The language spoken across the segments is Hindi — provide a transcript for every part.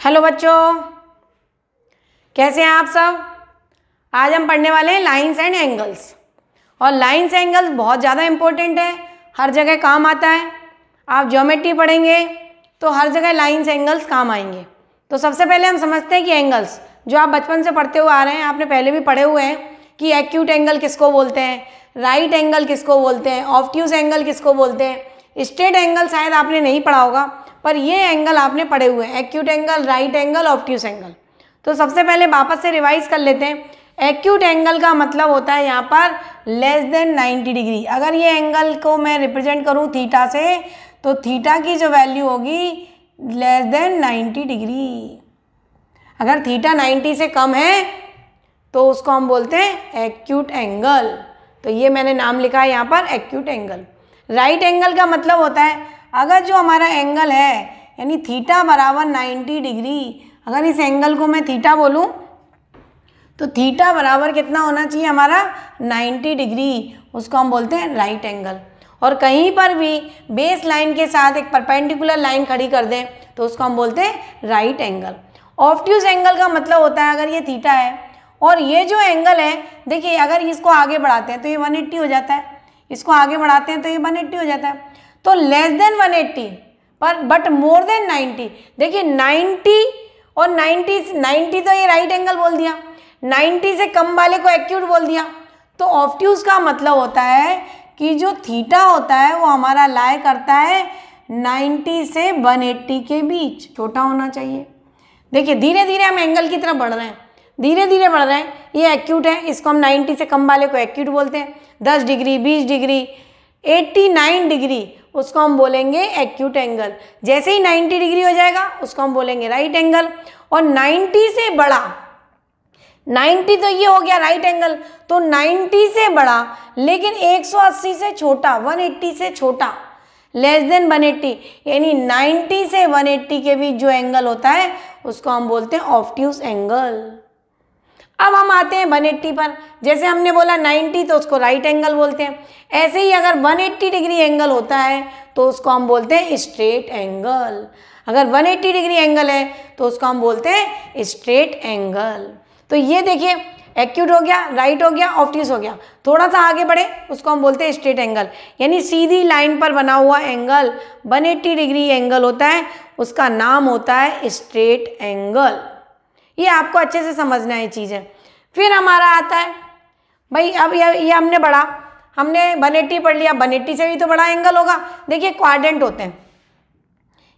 हेलो बच्चों, कैसे हैं आप सब। आज हम पढ़ने वाले हैं लाइंस एंड एंगल्स। और लाइंस एंगल्स बहुत ज़्यादा इम्पोर्टेंट है, हर जगह काम आता है। आप ज्योमेट्री पढ़ेंगे तो हर जगह लाइंस एंगल्स काम आएंगे। तो सबसे पहले हम समझते हैं कि एंगल्स जो आप बचपन से पढ़ते हुए आ रहे हैं, आपने पहले भी पढ़े हुए हैं कि एक्यूट एंगल किसको बोलते हैं, राइट एंगल किसको बोलते हैं, ऑब्ट्यूज एंगल किसको बोलते हैं। स्ट्रेट एंगल शायद आपने नहीं पढ़ा होगा, पर ये एंगल आपने पढ़े हुए हैं, acute angle, right angle, obtuse angle. तो सबसे पहले वापस से रिवाइज कर लेते हैं। एक्यूट एंगल का मतलब होता है यहाँ पर लेस देन 90 डिग्री। अगर ये एंगल को मैं रिप्रेजेंट करूँ थीटा से, तो थीटा की जो वैल्यू होगी लेस देन 90 डिग्री। अगर थीटा 90 से कम है तो उसको हम बोलते हैं एक्यूट एंगल। तो ये मैंने नाम लिखा है यहाँ पर, एक्यूट एंगल। राइट एंगल का मतलब होता है अगर जो हमारा एंगल है यानी थीटा बराबर 90 डिग्री, अगर इस एंगल को मैं थीटा बोलूँ तो थीटा बराबर कितना होना चाहिए हमारा 90 डिग्री, उसको हम बोलते हैं राइट एंगल। और कहीं पर भी बेस लाइन के साथ एक परपेंडिकुलर लाइन खड़ी कर दें तो उसको हम बोलते हैं राइट एंगल। ऑब्ट्यूज एंगल का मतलब होता है अगर ये थीटा है और ये जो एंगल है, देखिए अगर इसको आगे बढ़ाते हैं तो ये 180 हो जाता है, इसको आगे बढ़ाते हैं तो ये 180 हो जाता है। तो लेस देन 180 पर बट मोर देन 90। देखिए 90 और 90 तो ये राइट एंगल बोल दिया, 90 से कम वाले को एक्यूट बोल दिया। तो ऑब्ट्यूज का मतलब होता है कि जो थीटा होता है वो हमारा लाई करता है 90 से 180 के बीच, छोटा होना चाहिए। देखिए धीरे धीरे हम एंगल की तरफ बढ़ रहे हैं, धीरे धीरे बढ़ रहे हैं। ये एक्यूट है, इसको हम 90 से कम वाले को एक्यूट बोलते हैं। 10 डिग्री, 20 डिग्री, 89 डिग्री, उसको हम बोलेंगे एक्यूट एंगल। जैसे ही 90 डिग्री हो जाएगा उसको हम बोलेंगे राइट एंगल। और 90 से बड़ा, 90 तो ये हो गया राइट एंगल, तो 90 से बड़ा लेकिन 180 से छोटा, 180 से छोटा, लेस देन 180, यानी 90 से 180 के बीच जो एंगल होता है उसको हम बोलते हैं ऑब्ट्यूज एंगल। अब हम आते हैं 180 पर। जैसे हमने बोला 90 तो उसको राइट एंगल बोलते हैं, ऐसे ही अगर 180 डिग्री एंगल होता है तो उसको हम बोलते हैं स्ट्रेट एंगल। अगर 180 डिग्री एंगल है तो उसको हम बोलते हैं स्ट्रेट एंगल। तो ये देखिए एक्यूट हो गया, राइट हो गया, ऑब्ट्यूज हो गया। थोड़ा सा आगे बढ़े उसको हम बोलते हैं स्ट्रेट एंगल, यानी सीधी लाइन पर बना हुआ एंगल 180 डिग्री एंगल होता है, उसका नाम होता है स्ट्रेट एंगल। ये आपको अच्छे से समझना है चीज़ें। फिर हमारा आता है भाई, अब ये हमने बड़ा, हमने 180 पढ़ लिया, 180 से भी तो बड़ा एंगल होगा। देखिए क्वाड्रेंट होते हैं,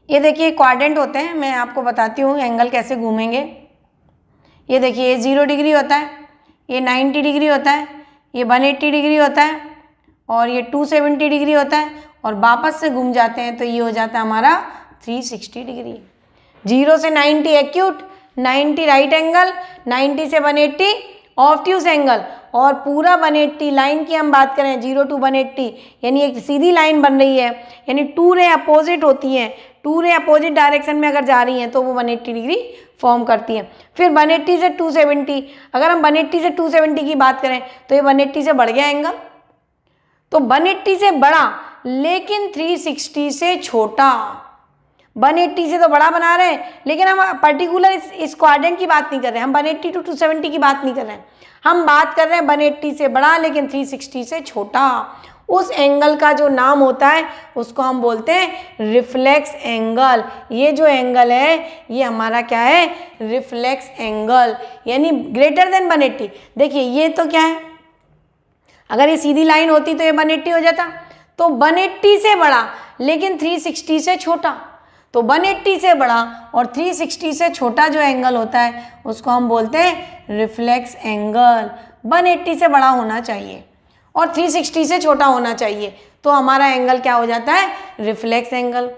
ये देखिए क्वाड्रेंट होते हैं। मैं आपको बताती हूँ एंगल कैसे घूमेंगे। ये देखिए ये 0 डिग्री होता है, ये 90 डिग्री होता है, ये 180 डिग्री होता है, और ये 270 डिग्री होता है, और वापस से घूम जाते हैं तो ये हो जाता है हमारा 360 डिग्री। 0 से 90 एक्यूट, 90 राइट एंगल, 90 से 180 ऑब्ट्यूज एंगल। और पूरा 180 लाइन की हम बात करें, 0 to 180, यानी एक सीधी लाइन बन रही है, यानी टू रे अपोजिट होती हैं, टू रे अपोजिट डायरेक्शन में अगर जा रही हैं तो वो 180 डिग्री फॉर्म करती हैं। फिर 180 से 270, अगर हम 180 से 270 की बात करें तो ये 180 से बढ़ गया एंगल। तो 180 से बड़ा लेकिन 360 से छोटा। 180 से तो बड़ा बना रहे हैं लेकिन हम पर्टिकुलर इस क्वाड्रेंट की बात नहीं कर रहे हैं, हम 180 to 270 की बात नहीं कर रहे हैं, हम बात कर रहे हैं 180 से बड़ा लेकिन 360 से छोटा। उस एंगल का जो नाम होता है उसको हम बोलते हैं रिफ्लेक्स एंगल। ये जो एंगल है ये हमारा क्या है, रिफ्लेक्स एंगल, यानी ग्रेटर देन 180। देखिए ये तो क्या है, अगर ये सीधी लाइन होती तो ये 180 हो जाता, तो 180 से बड़ा लेकिन 360 से छोटा। तो 180 से बड़ा और 360 से छोटा जो एंगल होता है उसको हम बोलते हैं रिफ्लेक्स एंगल। 180 से बड़ा होना चाहिए और 360 से छोटा होना चाहिए, तो हमारा एंगल क्या हो जाता है, रिफ्लेक्स एंगल।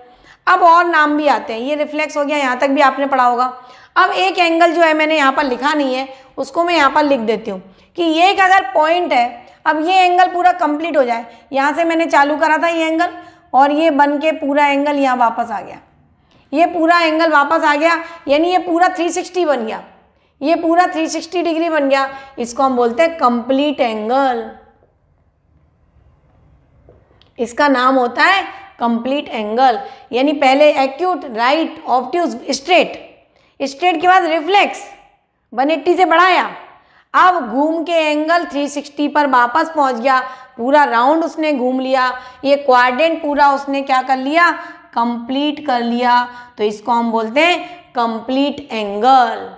अब और नाम भी आते हैं, ये रिफ्लेक्स हो गया, यहाँ तक भी आपने पढ़ा होगा। अब एक एंगल जो है मैंने यहाँ पर लिखा नहीं है, उसको मैं यहाँ पर लिख देती हूँ कि ये एक अगर पॉइंट है, अब ये एंगल पूरा कंप्लीट हो जाए, यहाँ से मैंने चालू करा था ये एंगल और ये बन के पूरा एंगल यहाँ वापस आ गया, ये पूरा एंगल वापस आ गया, यानी ये पूरा 360 बन गया, ये पूरा 360 डिग्री बन गया, इसको हम बोलते हैं कंप्लीट एंगल। इसका नाम होता है कंप्लीट एंगल, यानी पहले acute, right, obtuse, straight, straight के बाद रिफ्लेक्स 180 से बढ़ाया, अब घूम के एंगल 360 पर वापस पहुंच गया, पूरा राउंड उसने घूम लिया, ये क्वाड्रेंट पूरा उसने क्या कर लिया, कंप्लीट कर लिया। तो इसको हम बोलते हैं कंप्लीट एंगल।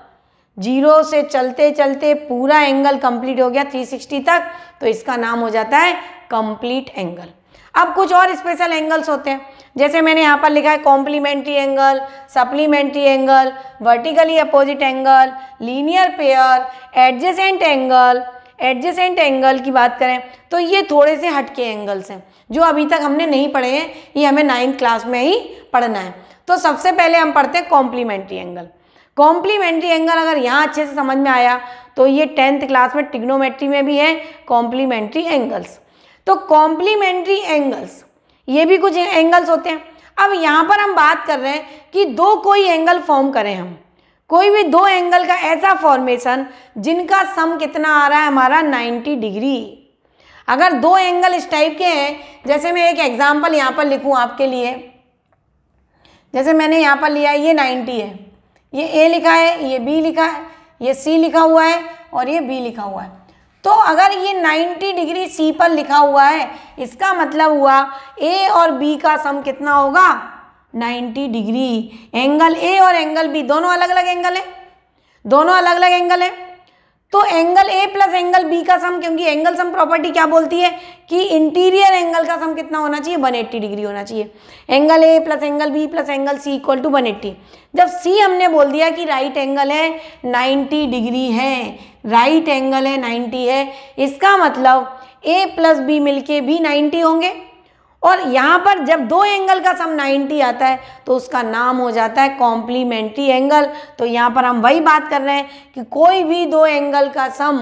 जीरो से चलते चलते पूरा एंगल कंप्लीट हो गया 360 तक, तो इसका नाम हो जाता है कंप्लीट एंगल। अब कुछ और स्पेशल एंगल्स होते हैं, जैसे मैंने यहाँ पर लिखा है complementary angle, supplementary angle, vertically opposite angle, linear pair, adjacent angle. Adjacent angle की बात करें तो ये थोड़े से हटके एंगल्स हैं जो अभी तक हमने नहीं पढ़े हैं, ये हमें 9th क्लास में ही पढ़ना है। तो सबसे पहले हम पढ़ते हैं कॉम्प्लीमेंट्री एंगल। कॉम्प्लीमेंट्री एंगल अगर यहाँ अच्छे से समझ में आया तो ये 10th क्लास में ट्रिग्नोमेट्री में भी है कॉम्प्लीमेंट्री एंगल्स। तो कॉम्प्लीमेंट्री एंगल्स ये भी कुछ एंगल्स होते हैं। अब यहाँ पर हम बात कर रहे हैं कि दो कोई एंगल फॉर्म करें, हम कोई भी दो एंगल का ऐसा फॉर्मेशन जिनका सम कितना आ रहा है हमारा 90 डिग्री। अगर दो एंगल इस टाइप के हैं, जैसे मैं एक एग्जांपल यहाँ पर लिखूँ आपके लिए, जैसे मैंने यहाँ पर लिया है ये 90 है, ये ए लिखा है, ये बी लिखा है, ये सी लिखा हुआ है और ये बी लिखा हुआ है। तो अगर ये 90 डिग्री सी पर लिखा हुआ है, इसका मतलब हुआ ए और बी का सम कितना होगा 90 डिग्री। एंगल ए और एंगल बी दोनों अलग अलग एंगल है, दोनों अलग अलग एंगल है। तो angle A plus angle B का सम, क्योंकि एंगल सम प्रॉपर्टी क्या बोलती है कि इंटीरियर एंगल का सम कितना होना चाहिए 180 डिग्री होना चाहिए। Angle A plus angle B plus angle C equal to 180। जब सी हमने बोल दिया कि राइट एंगल है 90 डिग्री है, राइट एंगल है 90 है, इसका मतलब ए प्लस बी मिलके भी 90 होंगे। और यहाँ पर जब दो एंगल का सम 90 आता है तो उसका नाम हो जाता है कॉम्प्लीमेंट्री एंगल। तो यहाँ पर हम वही बात कर रहे हैं कि कोई भी दो एंगल का सम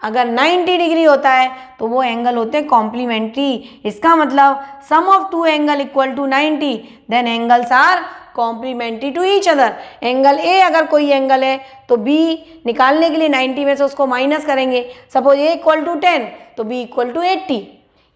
अगर 90 डिग्री होता है तो वो एंगल होते हैं कॉम्प्लीमेंट्री। इसका मतलब sum of two angle equal to 90, then angles are complementary to each other. Angle A अगर कोई एंगल है तो बी निकालने के लिए 90 में से उसको माइनस करेंगे। सपोज ए इक्वल टू 10 तो बी इक्वल टू 80,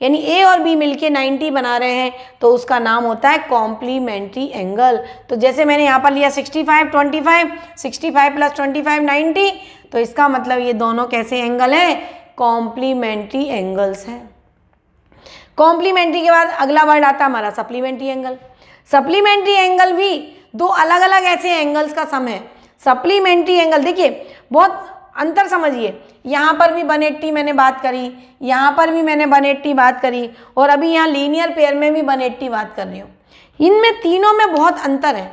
यानी ए और बी मिलके 90 बना रहे हैं, तो उसका नाम होता है कॉम्प्लीमेंट्री एंगल। तो जैसे मैंने यहाँ पर लिया 65 25, 65 प्लस 25 90, तो इसका मतलब ये दोनों कैसे एंगल हैं, कॉम्प्लीमेंट्री एंगल्स हैं। कॉम्प्लीमेंट्री के बाद अगला वर्ड आता है हमारा सप्लीमेंट्री एंगल। सप्लीमेंट्री एंगल भी दो अलग अलग ऐसे एंगल्स का सम है। सप्लीमेंट्री एंगल देखिए बहुत अंतर समझिए, यहाँ पर भी 180 मैंने बात करी, यहाँ पर भी मैंने 180 बात करी, और अभी यहाँ लीनियर पेयर में भी 180 बात कर रही हूँ। इनमें तीनों में बहुत अंतर है,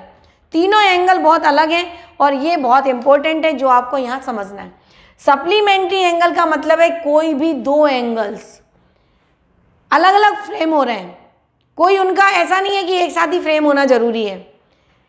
तीनों एंगल बहुत अलग हैं और ये बहुत इंपॉर्टेंट है जो आपको यहाँ समझना है। सप्लीमेंट्री एंगल का मतलब है कोई भी दो एंगल्स अलग अलग फ्रेम हो रहे हैं, कोई उनका ऐसा नहीं है कि एक साथ ही फ्रेम होना जरूरी है।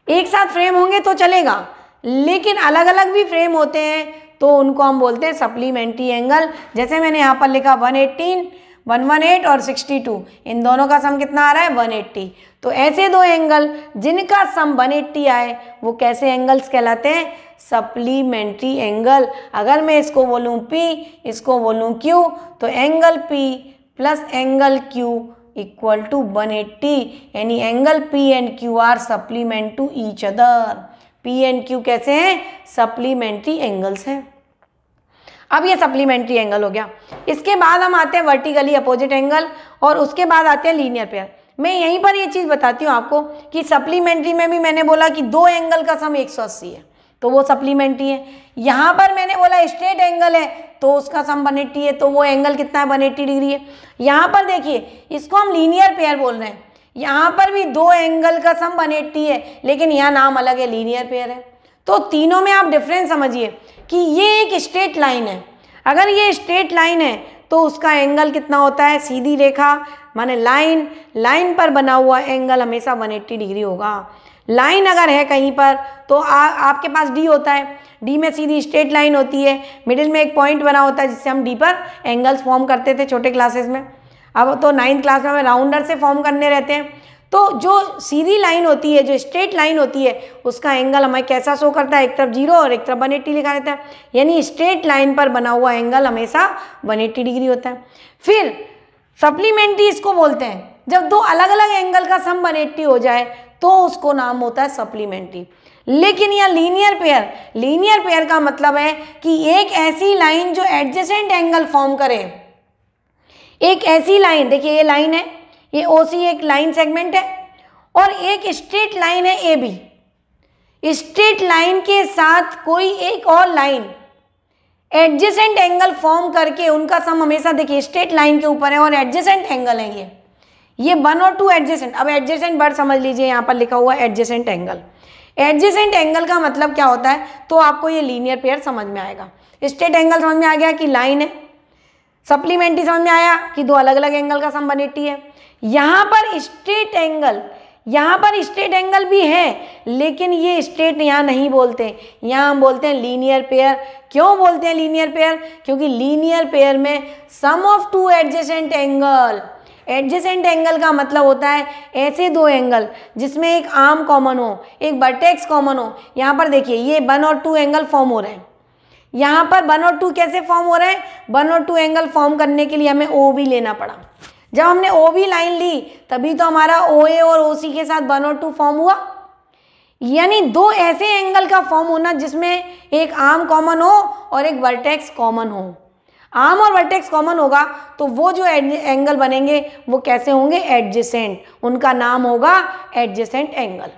एक साथ फ्रेम होंगे तो चलेगा, लेकिन अलग अलग भी फ्रेम होते हैं तो उनको हम बोलते हैं सप्लीमेंट्री एंगल। जैसे मैंने यहाँ पर लिखा 118, 118 और 62, इन दोनों का सम कितना आ रहा है 180। तो ऐसे दो एंगल जिनका सम 180 आए वो कैसे एंगल्स कहलाते हैं, सप्लीमेंट्री एंगल। अगर मैं इसको बोलूँ P, इसको बोलूँ Q, तो angle P plus angle Q equal to 180, यानी angle P and Q are supplement to each other. P and Q कैसे हैं, सप्लीमेंट्री एंगल्स हैं। अब ये सप्लीमेंट्री एंगल हो गया। इसके बाद हम आते हैं वर्टिकली अपोजिट एंगल और उसके बाद आते हैं लीनियर पेयर। मैं यहीं पर ये चीज़ बताती हूँ आपको कि सप्लीमेंट्री में भी मैंने बोला कि दो एंगल का सम 180 है तो वो सप्लीमेंट्री है। यहाँ पर मैंने बोला स्ट्रेट एंगल है तो उसका सम 180 है, तो वो एंगल कितना है 180 डिग्री है। यहाँ पर देखिए इसको हम लीनियर पेयर बोल रहे हैं, यहाँ पर भी दो एंगल का सम 180 है लेकिन यहाँ नाम अलग है, लीनियर पेयर है। तो तीनों में आप डिफरेंस समझिए कि ये एक स्ट्रेट लाइन है, अगर ये स्ट्रेट लाइन है तो उसका एंगल कितना होता है, सीधी रेखा माने लाइन, लाइन पर बना हुआ एंगल हमेशा 180 डिग्री होगा। लाइन अगर है कहीं पर तो आपके पास डी होता है, डी में सीधी स्ट्रेट लाइन होती है, मिडिल में एक पॉइंट बना होता है जिससे हम डी पर एंगल्स फॉर्म करते थे छोटे क्लासेस में। अब तो 9th क्लास में हमें राउंडर से फॉर्म करने रहते हैं। तो जो सीधी लाइन होती है, जो स्ट्रेट लाइन होती है, उसका एंगल हमें कैसा शो करता है, एक तरफ 0 और एक तरफ 180 लिखा रहता है, यानी स्ट्रेट लाइन पर बना हुआ एंगल हमेशा 180 डिग्री होता है। फिर सप्लीमेंट्री इसको बोलते हैं जब दो अलग अलग एंगल का सम 180 हो जाए तो उसको नाम होता है सप्लीमेंट्री। लेकिन यह लीनियर पेयर का मतलब है कि एक ऐसी लाइन जो एडजेसेंट एंगल फॉर्म करे, एक ऐसी लाइन, देखिए ये लाइन है, ये ओसी एक लाइन सेगमेंट है, और एक स्ट्रेट लाइन है ए बी। स्ट्रेट लाइन के साथ कोई एक और लाइन एडजेसेंट एंगल फॉर्म करके उनका सम हमेशा, देखिए स्ट्रेट लाइन के ऊपर है और एडजेसेंट एंगल है ये 1 और 2 एडजेसेंट। अब एडजेसेंट वर्ड समझ लीजिए, यहाँ पर लिखा हुआ है एडजेसेंट एंगल। एडजेसेंट एंगल का मतलब क्या होता है, तो आपको ये लीनियर पेयर समझ में आएगा। स्ट्रेट एंगल समझ में आ गया कि लाइन है, सप्लीमेंट्री समझ में आया कि दो अलग अलग एंगल का सम 180 है। यहाँ पर स्ट्रेट एंगल भी है, लेकिन ये स्ट्रेट यहाँ नहीं बोलते, यहाँ हम बोलते हैं लीनियर पेयर। क्यों बोलते हैं लीनियर पेयर, क्योंकि लीनियर पेयर में sum of 2 adjacent angle, adjacent angle का मतलब होता है ऐसे दो एंगल जिसमें एक आर्म कॉमन हो, एक वर्टेक्स कॉमन हो। यहाँ पर देखिए ये 1 और 2 एंगल फॉर्म हो रहे हैं। यहाँ पर 1 और 2 कैसे फॉर्म हो रहे हैं, 1 और 2 एंगल फॉर्म करने के लिए हमें ओ भी लेना पड़ा। जब हमने ओ बी लाइन ली तभी तो हमारा ओ ए और ओ सी के साथ 1 और 2 फॉर्म हुआ। यानी दो ऐसे एंगल का फॉर्म होना जिसमें एक आर्म कॉमन हो और एक वर्टेक्स कॉमन हो। आर्म और वर्टेक्स कॉमन होगा तो वो जो एंगल बनेंगे वो कैसे होंगे, एडजेसेंट, उनका नाम होगा एडजेसेंट एंगल।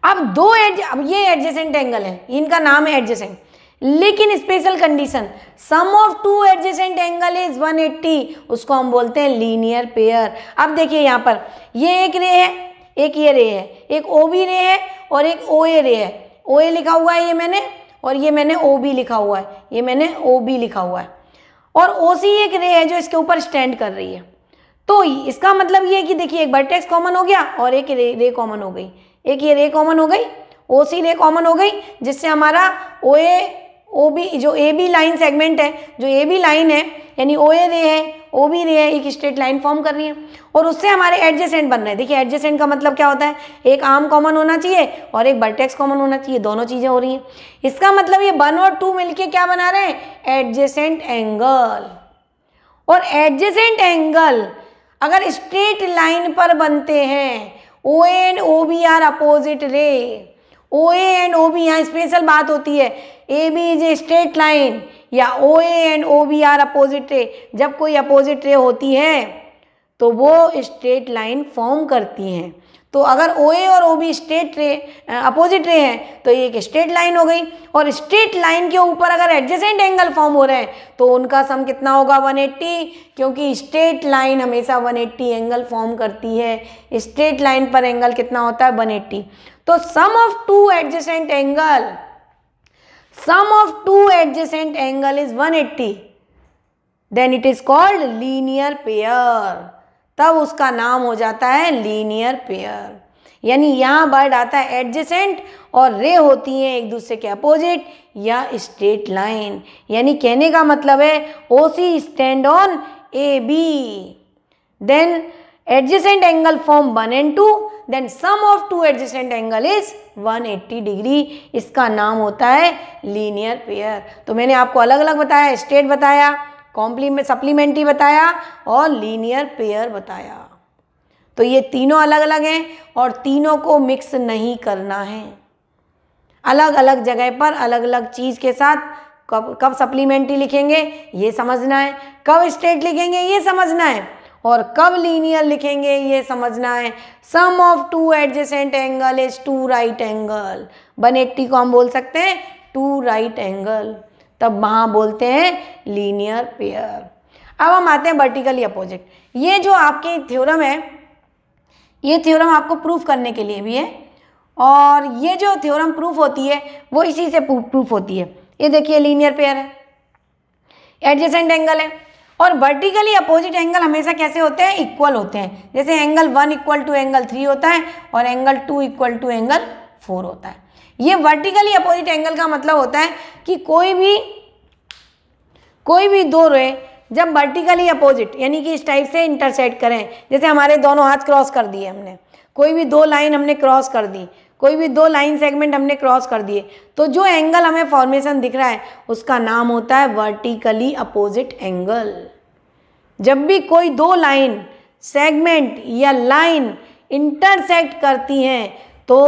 अब ये एडजेसेंट एंगल है, इनका नाम है एडजेसेंट, लेकिन special condition, sum of 2 adjacent angle is 180, उसको हम बोलते हैं लीनियर पेयर। अब देखिए यहाँ पर ये एक रे है, एक ये रे है, एक ओ बी रे है और एक ओ ए रे है। ओ ए लिखा हुआ है ये मैंने, और ये मैंने ओ बी लिखा हुआ है, ये मैंने ओ बी लिखा हुआ है, और ओ सी एक रे है जो इसके ऊपर स्टैंड कर रही है। तो इसका मतलब ये है कि देखिए एक वर्टेक्स कॉमन हो गया और एक रे कॉमन हो गई, एक ये रे कॉमन हो गई, ओ सी रे कॉमन हो गई, जिससे हमारा ओ ए ओ बी जो ए बी लाइन सेगमेंट है, जो ए बी लाइन है यानी ओ ए रे है, ओ बी रे है, एक स्ट्रेट लाइन फॉर्म कर रही है और उससे हमारे एडजेसेंट बन रहे हैं। देखिए एडजेसेंट का मतलब क्या होता है, एक आर्म कॉमन होना चाहिए और एक वर्टेक्स कॉमन होना चाहिए, दोनों चीजें हो रही हैं। इसका मतलब ये 1 और 2 मिलके क्या बना रहे हैं, एडजेसेंट एंगल। और एडजेसेंट एंगल अगर स्ट्रेट लाइन पर बनते हैं, O A and O B are opposite ray, O A and O B, यहाँ स्पेशल बात होती है, A B is a straight line या O A and O B are opposite ray. जब कोई अपोजिट रे होती है तो वो स्ट्रेट लाइन फॉर्म करती हैं। तो अगर ओ ए और ओ बी स्ट्रेट रे अपोजिट रे हैं तो ये एक स्ट्रेट लाइन हो गई, और स्ट्रेट लाइन के ऊपर अगर एडजेसेंट एंगल फॉर्म हो रहे हैं तो उनका सम कितना होगा, 180, क्योंकि स्ट्रेट लाइन हमेशा 180 एंगल फॉर्म करती है। स्ट्रेट लाइन पर एंगल कितना होता है, 180। तो sum of 2 adjacent angle is 180, then it is called linear pair, तब उसका नाम हो जाता है लीनियर पेयर। यानी यहाँ वर्ड आता है एडजेसेंट और रे होती हैं एक दूसरे के अपोजिट या स्ट्रेट लाइन। यानी कहने का मतलब है O C stand on A B, then adjacent angle form 1 and 2, then sum of 2 adjacent angle is 180 degree. इसका नाम होता है लीनियर पेयर। तो मैंने आपको अलग अलग बताया, स्ट्रेट बताया, कॉम्प्लीमेंट सप्लीमेंट्री बताया और लीनियर पेयर बताया। तो ये तीनों अलग अलग हैं और तीनों को मिक्स नहीं करना है। अलग अलग जगह पर अलग अलग चीज़ के साथ कब सप्लीमेंट्री लिखेंगे ये समझना है, कब स्ट्रेट लिखेंगे ये समझना है, और कब लीनियर लिखेंगे ये समझना है। Sum of 2 adjacent angle is 2 right angle, 180 को हम बोल सकते हैं 2 राइट एंगल, तब वहाँ बोलते हैं लीनियर पेयर। अब हम आते हैं वर्टिकली अपोजिट। ये जो आपके थ्योरम है, ये थ्योरम आपको प्रूफ करने के लिए भी है, और ये जो थ्योरम प्रूफ होती है वो इसी से प्रूफ होती है। ये देखिए लीनियर पेयर है, एडजेसेंट एंगल है, और वर्टिकली अपोजिट एंगल हमेशा कैसे होते हैं, इक्वल होते हैं। जैसे एंगल 1 इक्वल टू एंगल 3 होता है और एंगल 2 इक्वल टू एंगल 4 होता है। ये वर्टिकली अपोजिट एंगल का मतलब होता है कि कोई भी दो रे जब वर्टिकली अपोजिट यानी कि इस टाइप से इंटरसेक्ट करें, जैसे हमारे दोनों हाथ क्रॉस कर दिए हमने, कोई भी दो लाइन हमने क्रॉस कर दी, कोई भी दो लाइन सेगमेंट हमने क्रॉस कर दिए, तो जो एंगल हमें फॉर्मेशन दिख रहा है उसका नाम होता है वर्टिकली अपोजिट एंगल। जब भी कोई दो लाइन सेगमेंट या लाइन इंटरसेक्ट करती हैं तो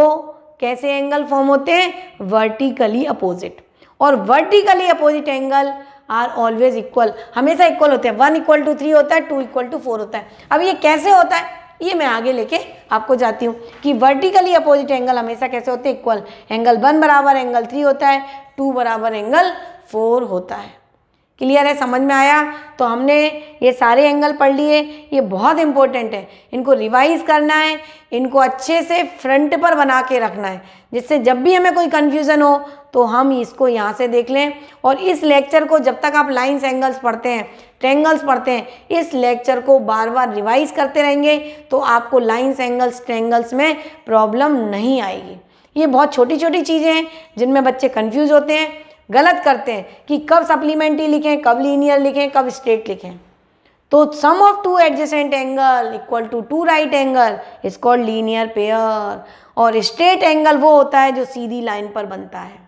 कैसे एंगल फॉर्म होते हैं? Vertically opposite. और vertically opposite angle are always equal, हमेशा इक्वल होते हैं। 1 = 3 होता है, 2 = 4 होता है। अब ये कैसे होता है ये मैं आगे लेके आपको जाती हूँ कि वर्टिकली अपोजिट एंगल हमेशा कैसे होते हैं? इक्वल। एंगल 1 बराबर एंगल 3 होता है, 2 बराबर एंगल 4 होता है। क्लियर है? समझ में आया? तो हमने ये सारे एंगल पढ़ लिए, ये बहुत इंपॉर्टेंट है, इनको रिवाइज करना है, इनको अच्छे से फ्रंट पर बना के रखना है, जिससे जब भी हमें कोई कन्फ्यूज़न हो तो हम इसको यहाँ से देख लें। और इस लेक्चर को जब तक आप लाइन्स एंगल्स पढ़ते हैं, ट्रायंगल्स पढ़ते हैं, इस लेक्चर को बार बार रिवाइज करते रहेंगे तो आपको लाइन्स एंगल्स ट्रायंगल्स में प्रॉब्लम नहीं आएगी। ये बहुत छोटी छोटी चीज़ें हैं जिनमें बच्चे कन्फ्यूज़ होते हैं, गलत करते हैं कि कब सप्लीमेंट्री लिखें, कब लीनियर लिखें, कब स्ट्रेट लिखें। तो sum of 2 adjacent angle equal to 2 right angle is called linear pair. और स्ट्रेट एंगल वो होता है जो सीधी लाइन पर बनता है।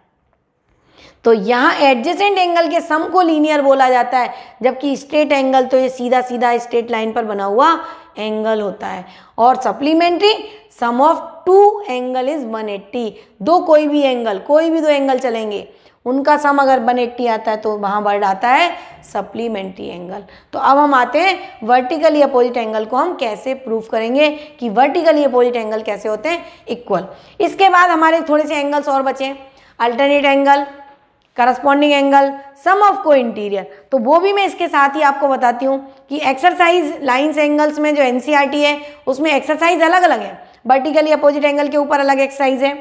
तो यहाँ एडजेसेंट एंगल के सम को लीनियर बोला जाता है, जबकि स्ट्रेट एंगल तो ये सीधा सीधा स्ट्रेट लाइन पर बना हुआ एंगल होता है। और supplementary sum of 2 angle is 180। कोई भी दो एंगल चलेंगे, उनका सम अगर 180 आता है तो वहाँ वर्ड आता है सप्लीमेंट्री एंगल। तो अब हम आते हैं वर्टिकली अपोजिट एंगल को हम कैसे प्रूव करेंगे कि वर्टिकली अपोजिट एंगल कैसे होते हैं? इक्वल। इसके बाद हमारे थोड़े से एंगल्स और बचे, alternate angle, corresponding angle, sum of को इंटीरियर। तो वो भी मैं इसके साथ ही आपको बताती हूँ कि एक्सरसाइज लाइन्स एंगल्स में जो एनसीईआरटी है उसमें एक्सरसाइज अलग अलग है। वर्टिकली अपोजिट एंगल के ऊपर अलग एक्सरसाइज है,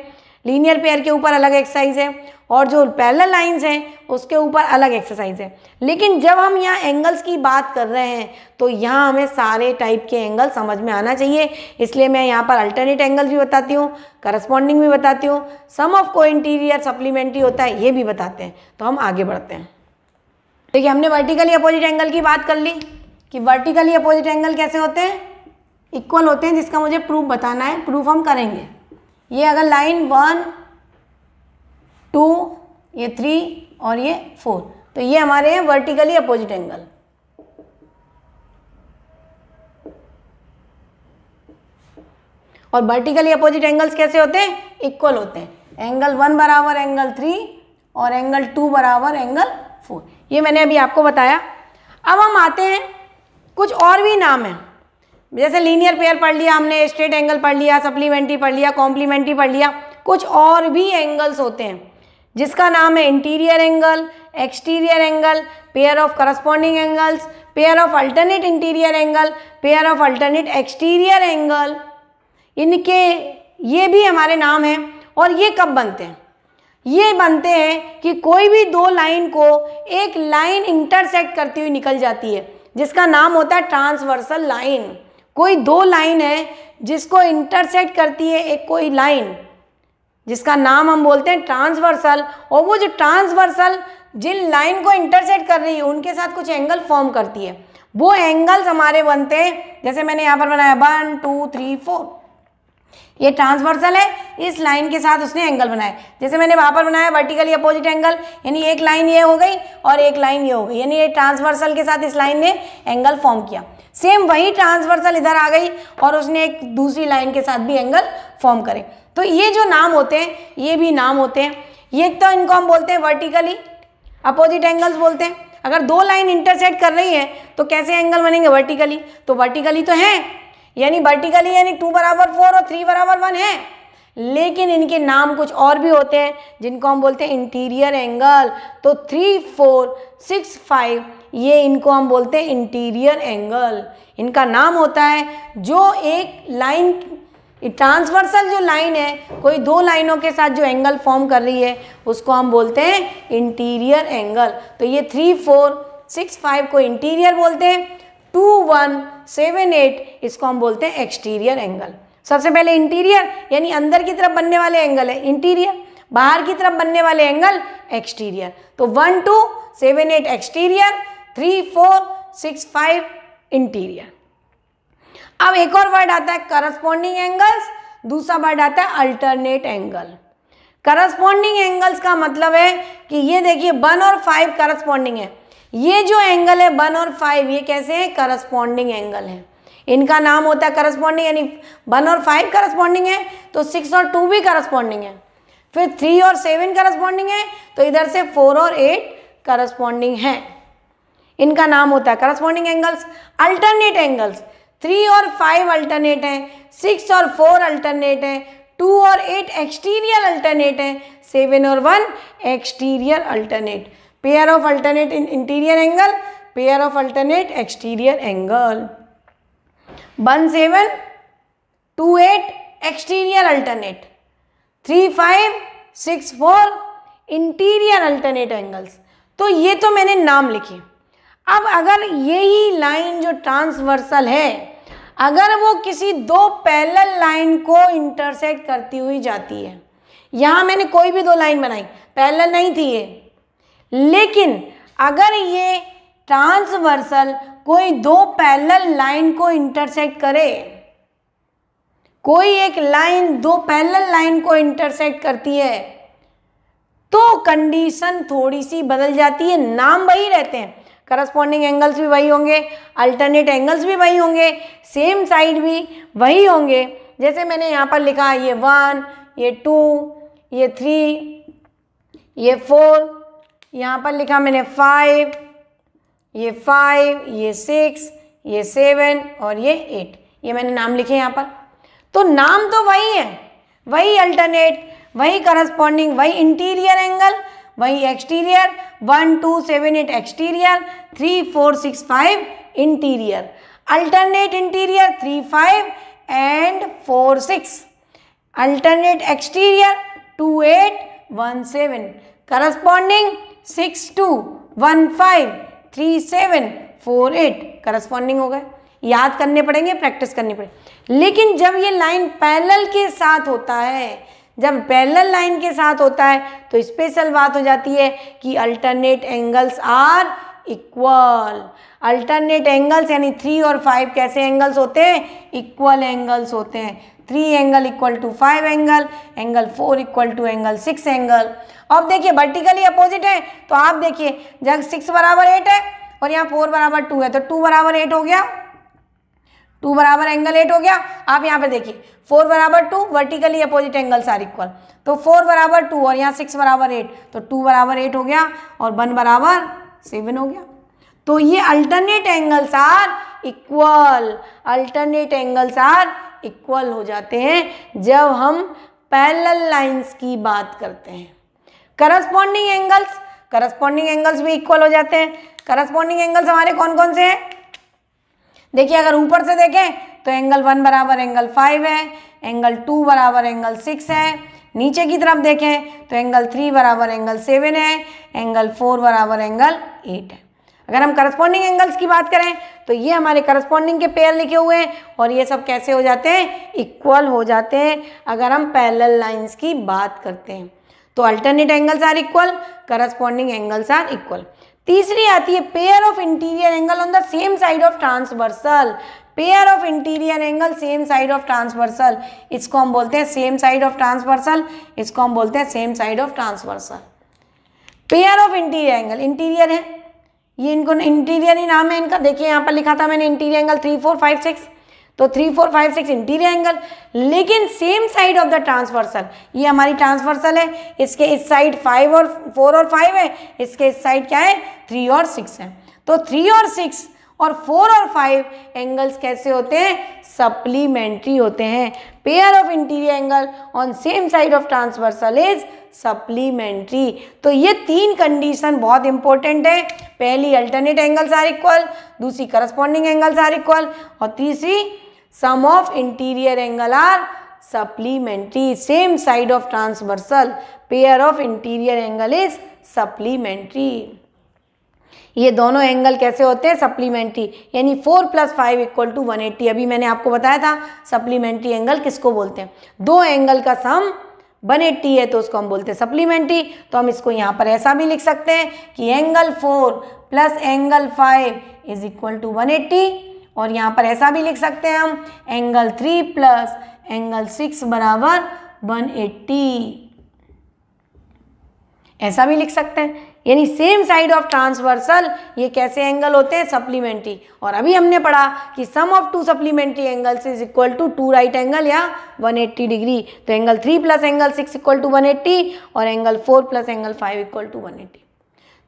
लीनियर पेयर के ऊपर अलग एक्सरसाइज है, और जो पैरेलल लाइंस हैं उसके ऊपर अलग एक्सरसाइज है। लेकिन जब हम यहाँ एंगल्स की बात कर रहे हैं तो यहाँ हमें सारे टाइप के एंगल समझ में आना चाहिए, इसलिए मैं यहाँ पर अल्टरनेट एंगल भी बताती हूँ, करस्पॉन्डिंग भी बताती हूँ, सम ऑफ को इंटीरियर सप्लीमेंट्री होता है ये भी बताते हैं। तो हम आगे बढ़ते हैं। देखिए, हमने वर्टिकली अपोजिट एंगल की बात कर ली कि वर्टिकली अपोजिट एंगल कैसे होते हैं? इक्वल होते हैं, जिसका मुझे प्रूफ बताना है, प्रूफ हम करेंगे। ये अगर लाइन 1, 2, ये 3 और ये 4, तो ये हमारे हैं वर्टिकली अपोजिट एंगल। और वर्टिकली अपोजिट एंगल्स कैसे होते हैं? इक्वल होते हैं। एंगल 1 बराबर एंगल 3 और एंगल 2 बराबर एंगल 4। ये मैंने अभी आपको बताया। अब हम आते हैं, कुछ और भी नाम हैं, जैसे लीनियर पेयर पढ़ लिया हमने, स्ट्रेट एंगल पढ़ लिया, सप्लीमेंट्री पढ़ लिया, कॉम्प्लीमेंट्री पढ़ लिया। कुछ और भी एंगल्स होते हैं जिसका नाम है interior angle, exterior angle, pair of corresponding angles, pair of alternate interior angle, pair of alternate exterior angle. इनके ये भी हमारे नाम हैं। और ये कब बनते हैं? ये बनते हैं कि कोई भी दो लाइन को एक लाइन इंटरसेक्ट करती हुई निकल जाती है, जिसका नाम होता है ट्रांसवर्सल लाइन। कोई दो लाइन है जिसको इंटरसेक्ट करती है एक कोई लाइन, जिसका नाम हम बोलते हैं ट्रांसवर्सल। और वो जो ट्रांसवर्सल जिन लाइन को इंटरसेक्ट कर रही है उनके साथ कुछ एंगल फॉर्म करती है, वो एंगल्स हमारे बनते हैं। जैसे मैंने यहाँ पर बनाया 1 2 3 4, ये ट्रांसवर्सल है, इस लाइन के साथ उसने एंगल बनाया। जैसे मैंने वहाँ पर बनाया वर्टिकली अपोजिट एंगल, यानी एक लाइन ये हो गई और एक लाइन ये हो गई, यानी ये ट्रांसवर्सल के साथ इस लाइन ने एंगल फॉर्म किया। सेम वही ट्रांसवर्सल इधर आ गई और उसने एक दूसरी लाइन के साथ भी एंगल फॉर्म करे। तो ये जो नाम होते हैं ये भी नाम होते हैं। ये तो इनको हम बोलते हैं वर्टिकली अपोजिट एंगल्स बोलते हैं। अगर दो लाइन इंटरसेक्ट कर रही है तो कैसे एंगल बनेंगे? वर्टिकली। तो वर्टिकली तो है, यानी वर्टिकली यानी 2 बराबर 4 और 3 बराबर 1 है। लेकिन इनके नाम कुछ और भी होते हैं जिनको हम बोलते हैं इंटीरियर एंगल। तो 3 4 6 5 ये इनको हम बोलते हैं इंटीरियर एंगल। इनका नाम होता है जो एक लाइन ट्रांसवर्सल जो लाइन है, कोई दो लाइनों के साथ जो एंगल फॉर्म कर रही है उसको हम बोलते हैं इंटीरियर एंगल। तो ये 3 4 6 5 को इंटीरियर बोलते हैं, 2 1 7 8 इसको हम बोलते हैं एक्सटीरियर एंगल। सबसे पहले इंटीरियर यानी अंदर की तरफ बनने वाले एंगल है इंटीरियर, बाहर की तरफ बनने वाले एंगल एक्सटीरियर। तो 1 2 7 8 एक्सटीरियर, 3 4 6 5 इंटीरियर। अब एक और वर्ड आता है करस्पॉन्डिंग एंगल्स, दूसरा वर्ड आता है अल्टरनेट एंगल। करस्पॉन्डिंग एंगल्स का मतलब है कि ये देखिए 1 और 5 करस्पॉन्डिंग है। ये जो एंगल है 1 और 5 ये कैसे है? करस्पॉन्डिंग एंगल है। इनका नाम होता है करस्पॉन्डिंग, यानी 1 और 5 करस्पॉन्डिंग है तो 6 और 2 भी करस्पॉन्डिंग है, फिर 3 और 7 करस्पॉन्डिंग है तो इधर से 4 और 8 करस्पॉन्डिंग है। इनका नाम होता है करस्पॉन्डिंग एंगल्स। अल्टरनेट एंगल्स, 3 और 5 अल्टरनेट हैं, 6 और 4 अल्टरनेट हैं, 2 और 8 एक्सटीरियर अल्टरनेट हैं, 7 और 1 exterior alternate. Pair of alternate interior angle, pair of alternate exterior angle. 1 7 2 8 exterior alternate, 3 5 6 4 interior alternate angles. तो ये तो मैंने नाम लिखे। अब अगर यही लाइन जो ट्रांसवर्सल है, अगर वो किसी दो पैरेलल लाइन को इंटरसेक्ट करती हुई जाती है, यहाँ मैंने कोई भी दो लाइन बनाई, पैरेलल नहीं थी ये, लेकिन अगर ये ट्रांसवर्सल कोई दो पैरेलल लाइन को इंटरसेक्ट करे, कोई एक लाइन दो पैरेलल लाइन को इंटरसेक्ट करती है, तो कंडीशन थोड़ी सी बदल जाती है। नाम वही रहते हैं, करस्पॉन्डिंग एंगल्स भी वही होंगे, अल्टरनेट एंगल्स भी वही होंगे, सेम साइड भी वही होंगे। जैसे मैंने यहाँ पर लिखा, ये 1, ये 2, ये 3, ये 4, यहाँ पर लिखा मैंने 5, ये 5, ये 6, ये 7 और ये 8, ये मैंने नाम लिखे यहाँ पर। तो नाम तो वही है, वही अल्टरनेट, वही करस्पॉन्डिंग, वही इंटीरियर एंगल, वही exterior, 1 2 7 8 exterior, 3 4 6 5 interior, alternate interior 3 5 and 4 6, alternate exterior 2 8 1 7, corresponding 6 2 1 5 3 7 4 8 corresponding हो गए। याद करने पड़ेंगे, प्रैक्टिस करनी पड़ेगी। लेकिन जब ये लाइन पैरेलल के साथ होता है, जब पैरेलल लाइन के साथ होता है तो स्पेशल बात हो जाती है कि alternate angles are equal. Alternate angles यानी 3 और 5 कैसे एंगल्स होते हैं? इक्वल एंगल्स होते हैं। 3 angle equal to 5 angle, angle 4 equal to angle 6 angle. अब देखिए वर्टिकली अपोजिट है, तो आप देखिए जब 6 बराबर 8 है और यहाँ 4 बराबर 2 है तो 2 बराबर 8 हो गया, 2 बराबर एंगल 8 हो गया। आप यहाँ पे देखिए 4 बराबर 2, vertically opposite angles are equal, तो 4 बराबर 2 और यहाँ 6 बराबर 8, तो 2 बराबर 8 हो गया और 1 बराबर 7 हो गया। तो ये alternate angles are equal, alternate angles are equal हो जाते हैं जब हम पैरेलल लाइंस की बात करते हैं। करस्पॉन्डिंग एंगल्स भी इक्वल हो जाते हैं। करस्पॉन्डिंग एंगल्स हमारे कौन कौन से हैं? देखिए अगर ऊपर से देखें तो एंगल 1 बराबर एंगल 5 है, एंगल 2 बराबर एंगल 6 है। नीचे की तरफ देखें तो एंगल 3 बराबर एंगल 7 है, एंगल 4 बराबर एंगल 8 है। अगर हम करस्पॉन्डिंग एंगल्स की बात करें तो ये हमारे करस्पॉन्डिंग के पेयर लिखे हुए हैं और ये सब कैसे हो जाते हैं? इक्वल हो जाते हैं अगर हम पैरेलल लाइंस की बात करते हैं। तो alternate angles are equal, corresponding angles are equal. तीसरी आती है pair of interior angle on the same side of transversal. Pair of interior angle same side of transversal, इसको हम बोलते हैं सेम साइड ऑफ ट्रांसवर्सल, इसको हम बोलते हैं same side of transversal. Pair of interior angle, interior है ये, इनको इंटीरियर ही नाम है इनका। देखिए यहाँ पर लिखा था मैंने इंटीरियर एंगल 3 4 5 6, तो 3 4 5 6 इंटीरियर एंगल, लेकिन same side of the transversal. ये हमारी ट्रांसवर्सल है, इसके इस साइड 4 और 5 है, इसके इस साइड क्या है? 3 और 6 है। तो 3 और 6 और 4 और 5 एंगल्स कैसे होते हैं? सप्लीमेंट्री होते हैं। Pair of interior angle on same side of transversal is supplementary. तो ये तीन कंडीशन बहुत इंपॉर्टेंट है। पहली अल्टरनेट एंगल्स आर इक्वल, दूसरी करस्पॉन्डिंग एंगल्स आर इक्वल और तीसरी sum of interior angle are supplementary. Same side of transversal, pair of interior angle is supplementary. ये दोनों एंगल कैसे होते हैं? सप्लीमेंट्री, यानी 4 + 5 = 180। अभी मैंने आपको बताया था सप्लीमेंट्री एंगल किसको बोलते हैं। दो एंगल का सम 180 है तो उसको हम बोलते हैं सप्लीमेंट्री। तो हम इसको यहाँ पर ऐसा भी लिख सकते हैं कि एंगल 4 + एंगल 5 = 180, और यहाँ पर ऐसा भी लिख सकते हैं हम एंगल 3 + एंगल 6 = 180। ऐसा भी लिख सकते हैं, यानी सेम साइड ऑफ ट्रांसवर्सल ये कैसे एंगल होते हैं, सप्लीमेंट्री। और अभी हमने पढ़ा कि sum of two supplementary angles is equal to two right angle या 180 डिग्री। तो angle 3 plus angle 6 equal to 180 और angle 4 plus angle 5 equal to 180।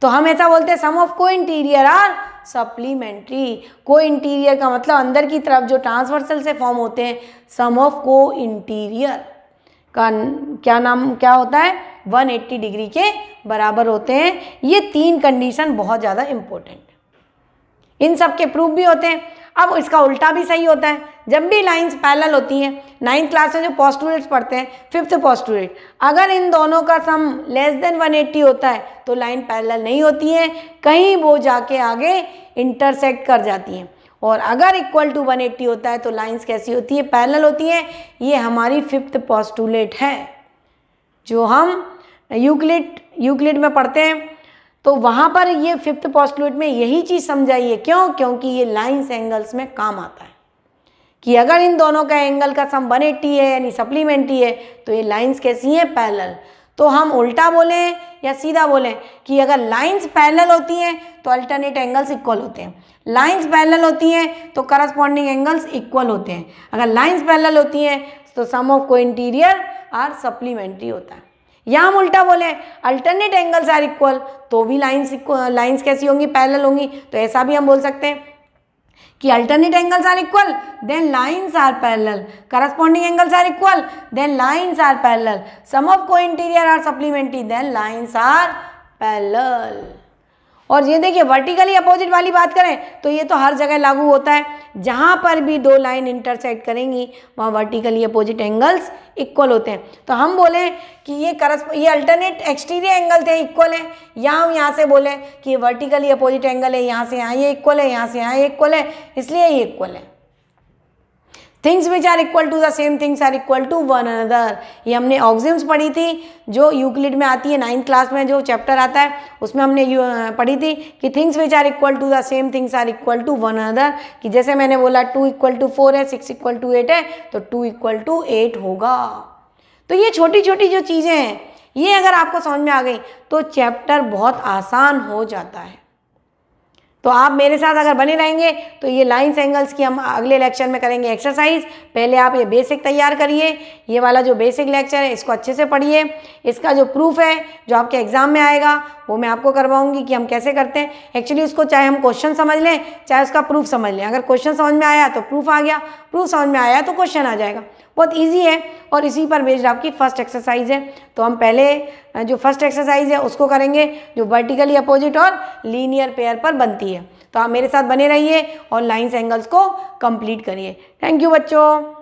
तो हम ऐसा बोलते हैं सम ऑफ को interior are supplementary. Co-interior का मतलब अंदर की तरफ जो ट्रांसवर्सल से फॉर्म होते हैं, सम ऑफ को इंटीरियर का क्या होता है, 180 डिग्री के बराबर होते हैं। ये 3 कंडीशन बहुत ज़्यादा इंपॉर्टेंट, इन सब के प्रूफ भी होते हैं। अब इसका उल्टा भी सही होता है, जब भी लाइंस पैरेलल होती हैं, 9th क्लास में जो पोस्टुलेट्स पढ़ते हैं, 5th पोस्टुलेट, अगर इन दोनों का सम लेस देन 180 होता है तो लाइन पैरेलल नहीं होती है, कहीं वो जाके आगे इंटरसेक्ट कर जाती हैं। और अगर इक्वल टू 180 होता है तो लाइंस कैसी होती है, पैरेलल होती है। ये हमारी 5th पोस्टुलेट है जो हम यूक्लिड में पढ़ते हैं। तो वहाँ पर ये 5th पोस्टुलेट में यही चीज़ समझाई है। क्यों? क्योंकि ये लाइंस एंगल्स में काम आता है कि अगर इन दोनों का एंगल का सम 180 है यानी सप्लीमेंट्री है तो ये लाइंस कैसी हैं, पैरेलल। तो हम उल्टा बोलें या सीधा बोलें कि अगर लाइंस पैरेलल होती हैं तो अल्टरनेट एंगल्स इक्वल होते हैं, लाइंस पैरेलल होती हैं तो करस्पॉन्डिंग एंगल्स इक्वल होते हैं। अगर लाइंस पैरेलल होती हैं तो सम ऑफ को इंटीरियर आर सप्लीमेंट्री होता है। या हम उल्टा बोले अल्टरनेट एंगल्स आर इक्वल तो भी लाइंस कैसी होंगी, पैरेलल होंगी। तो ऐसा भी हम बोल सकते हैं कि alternate angles are equal then lines are parallel, corresponding angles are equal then lines are parallel, sum of को interior are supplementary then lines are parallel. और ये देखिए वर्टिकली अपोजिट वाली बात करें तो ये तो हर जगह लागू होता है, जहाँ पर भी दो लाइन इंटरसेक्ट वहाँ वर्टिकली अपोजिट एंगल्स इक्वल होते हैं। तो हम बोलें कि ये अल्टरनेट एक्सटीरियर एंगल थे, इक्वल है, या हम यहाँ से बोलें कि ये वर्टिकली अपोजिट एंगल है, यहाँ से यहाँ ये इक्वल है, यहाँ से यहाँ ये इक्वल है, इसलिए ये इक्वल है। Things which are equal to the same things are equal to one another, ये हमने ऑक्सिम्स पढ़ी थी जो यूक्लिड में आती है, 9th क्लास में जो चैप्टर आता है उसमें हमने पढ़ी थी कि things which are equal to the same things are equal to one another. कि जैसे मैंने बोला 2 इक्वल टू 4 है, 6 इक्वल टू 8 है तो 2 इक्वल टू 8 होगा। तो ये छोटी छोटी जो चीज़ें हैं ये अगर आपको समझ में आ गई तो चैप्टर बहुत आसान हो जाता है। तो आप मेरे साथ अगर बने रहेंगे तो ये लाइंस एंगल्स की हम अगले लेक्चर में करेंगे एक्सरसाइज। पहले आप ये बेसिक तैयार करिए, ये वाला जो बेसिक लेक्चर है इसको अच्छे से पढ़िए। इसका जो प्रूफ है जो आपके एग्जाम में आएगा वो मैं आपको करवाऊंगी कि हम कैसे करते हैं। एक्चुअली उसको चाहे हम क्वेश्चन समझ लें चाहे उसका प्रूफ समझ लें, अगर क्वेश्चन समझ में आया तो प्रूफ आ गया, प्रूफ समझ में आया तो क्वेश्चन आ जाएगा। बहुत ईजी है और इसी पर बेस्ड आपकी फर्स्ट एक्सरसाइज है। तो हम पहले जो फर्स्ट एक्सरसाइज है उसको करेंगे जो वर्टिकली अपोजिट और लीनियर पेयर पर बनती है। तो आप मेरे साथ बने रहिए और लाइंस एंगल्स को कंप्लीट करिए। थैंक यू बच्चों।